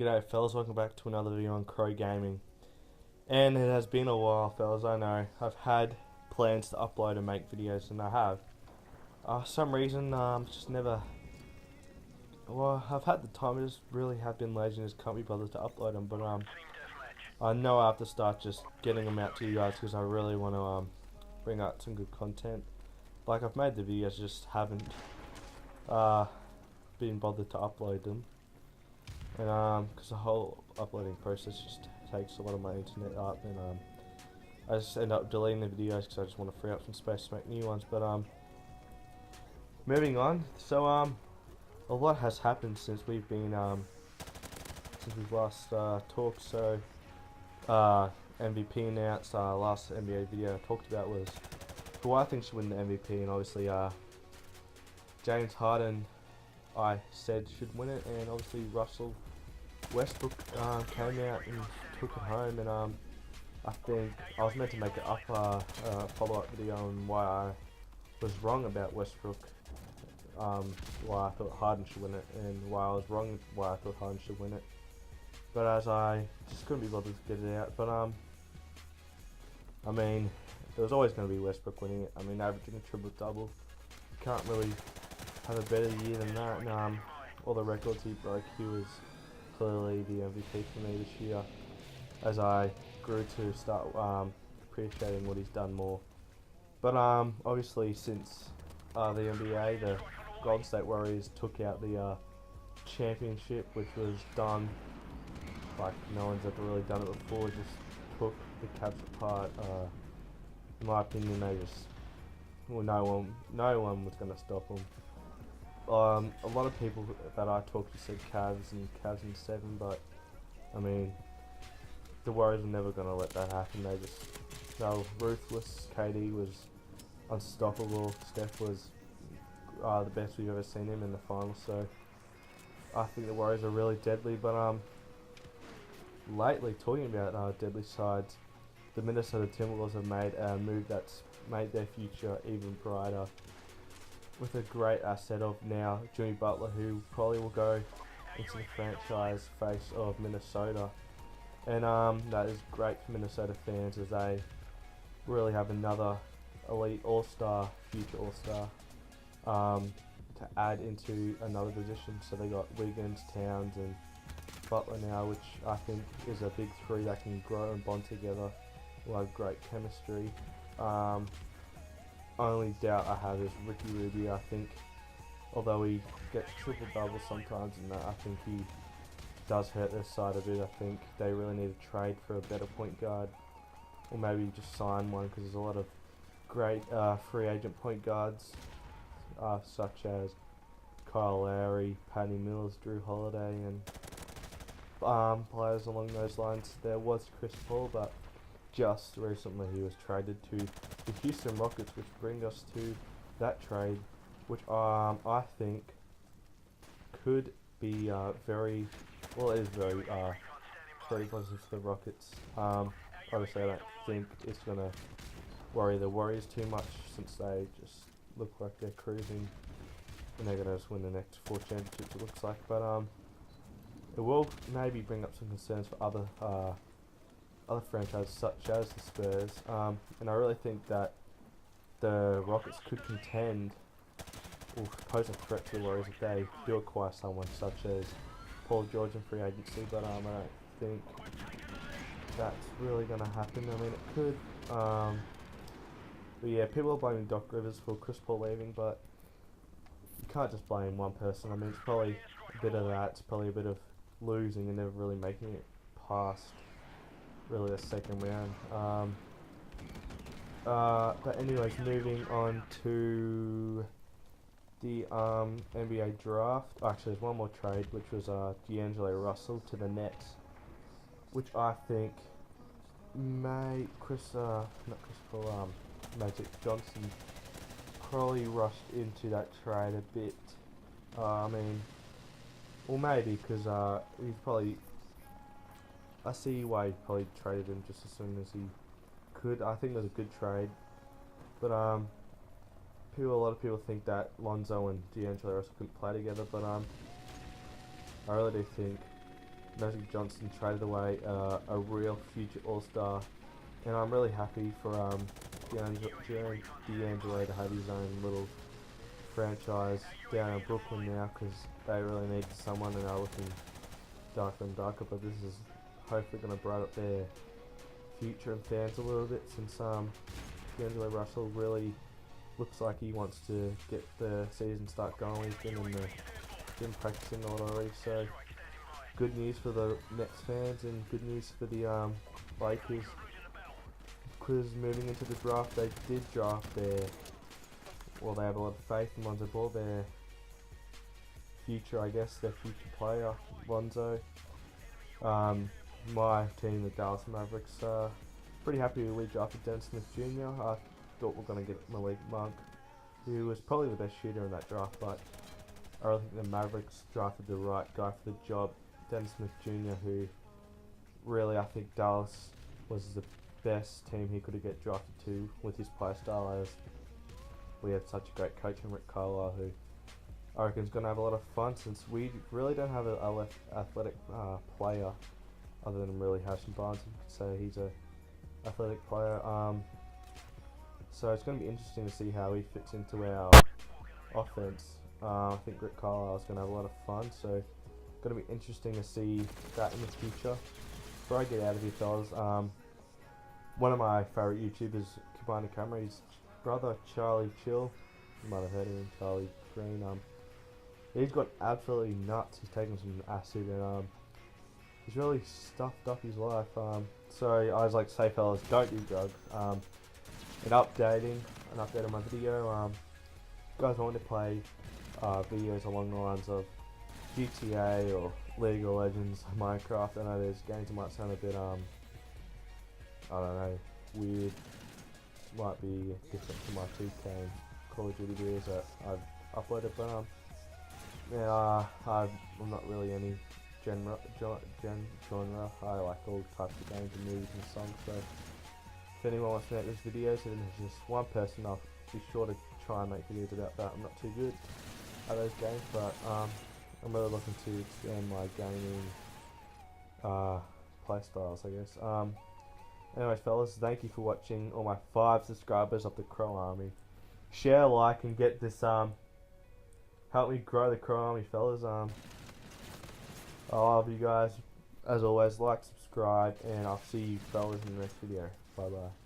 G'day fellas, welcome back to another video on Crow Gaming. And it has been a while fellas, I know. I've had plans to upload and make videos and I have. Some reason, just never, well, I've had the time, I just really have been lazy and just can't be bothered to upload them. But I know I have to start just getting them out to you guys because I really want to bring out some good content. Like I've made the videos, just haven't been bothered to upload them. And because the whole uploading process just takes a lot of my internet up, and I just end up deleting the videos because I just want to free up some space to make new ones. But moving on. So a lot has happened since we've been since we've last talked. So MVP announced. Last NBA video I talked about was who I think should win the MVP, and obviously James Harden I said should win it, and obviously Russell Westbrook came out and took it home. And I think I was meant to make a follow-up video on why I was wrong about Westbrook, why I thought Harden should win it, and why I was wrong why I thought Harden should win it. But as I just couldn't be bothered to get it out. But I mean, it was always going to be Westbrook winning it. I mean, averaging a triple-double, you can't really have a better year than that. And all the records he broke, he was clearly the MVP for me this year, as I grew to start appreciating what he's done more. But obviously since the NBA, the Golden State Warriors took out the championship, which was done like no one's ever really done it before, just took the Cavs apart. In my opinion, they just, well, no one was going to stop them. A lot of people that I talked to said Cavs in 7, but I mean, the Warriors were never going to let that happen. They were ruthless. KD was unstoppable. Steph was the best we've ever seen him in the finals. So I think the Warriors are really deadly. But lately, talking about deadly sides, the Minnesota Timberwolves have made a move that's made their future even brighter, with a great asset of now Jimmy Butler, who probably will go into the franchise face of Minnesota. And that is great for Minnesota fans, as they really have another elite all-star, future all-star, to add into another position. So they got Wiggins, Towns and Butler now, which I think is a big three that can grow and bond together. Will have great chemistry. Only doubt I have is Ricky Rubio. I think, although he gets triple doubles sometimes, and I think he does hurt their side a bit. I think they really need to trade for a better point guard, or maybe just sign one, because there's a lot of great free agent point guards, such as Kyle Lowry, Patty Mills, Drew Holiday, and players along those lines. There was Chris Paul, but just recently he was traded to the Houston Rockets, which bring us to that trade, which I think could be very, well, it is very positive for the Rockets. Obviously I don't think it's going to worry the Warriors too much, since they just look like they're cruising and they're going to just win the next 4 championships, it looks like. But it will maybe bring up some concerns for other franchises such as the Spurs, and I really think that the Rockets could contend or pose a threat to the Warriors if they do acquire someone such as Paul George in free agency. But I don't think that's really going to happen. I mean, it could. But yeah, people are blaming Doc Rivers for Chris Paul leaving, but you can't just blame one person. I mean, it's probably a bit of that. It's probably a bit of losing and never really making it past really the second round. But anyways, moving on to the NBA draft. Actually, there's one more trade, which was D'Angelo Russell to the Nets, which I think not Chris Paul, Magic Johnson probably rushed into that trade a bit. I mean, well, maybe because he's probably, I see why he probably traded him just as soon as he could. I think it was a good trade, but a lot of people think that Lonzo and D'Angelo Russell couldn't play together, but I really do think Magic Johnson traded away a real future All-Star, and I'm really happy for D'Angelo to have his own little franchise down in Brooklyn now, because they really need someone and are looking darker and darker. But this is hopefully going to brighten up their future and fans a little bit, since D'Angelo Russell really looks like he wants to get the season start going. He's been practicing a lot already, so good news for the Nets fans and good news for the Lakers, because moving into the draft, they did draft they have a lot of faith in Lonzo Ball, their future, I guess, their future player, Lonzo. My team, the Dallas Mavericks, pretty happy we drafted Dennis Smith Jr. I thought we were going to get Malik Monk, who was probably the best shooter in that draft, but I really think the Mavericks drafted the right guy for the job, Dennis Smith Jr., who really, I think Dallas was the best team he could have get drafted to with his play style, as we had such a great coach in Rick Carlisle, who I reckon is going to have a lot of fun, since we really don't have a left athletic player other than really Harrison Barnes. You could say he's a athletic player. So it's going to be interesting to see how he fits into our offense. I think Rick Carlisle is going to have a lot of fun, so it's going to be interesting to see that in the future. Before I get out of here, fellas, one of my favourite YouTubers, Cabana Camry's brother, Charlie Chill, you might have heard of him, Charlie Green, he's got absolutely nuts. He's taken some acid and he's really stuffed up his life. So I was like, say fellas, don't do drugs. And updating on my video, guys want to play videos along the lines of GTA or League of Legends, Minecraft. I know there's games that might sound a bit I don't know, weird, might be different to my 2K Call of Duty videos that I've uploaded, but yeah, I'm not really any genre. I like all types of games and movies and songs, so if anyone wants to make these videos, and there's just one person, I'll be sure to try and make videos about that. I'm not too good at those games, but I'm really looking to expand my gaming play styles, I guess. Anyways, fellas, thank you for watching all my 5 subscribers of the Crow Army. Share, like, and get this help me grow the Crow Army, fellas. I love you guys. As always, like, subscribe, and I'll see you fellas in the next video. Bye bye.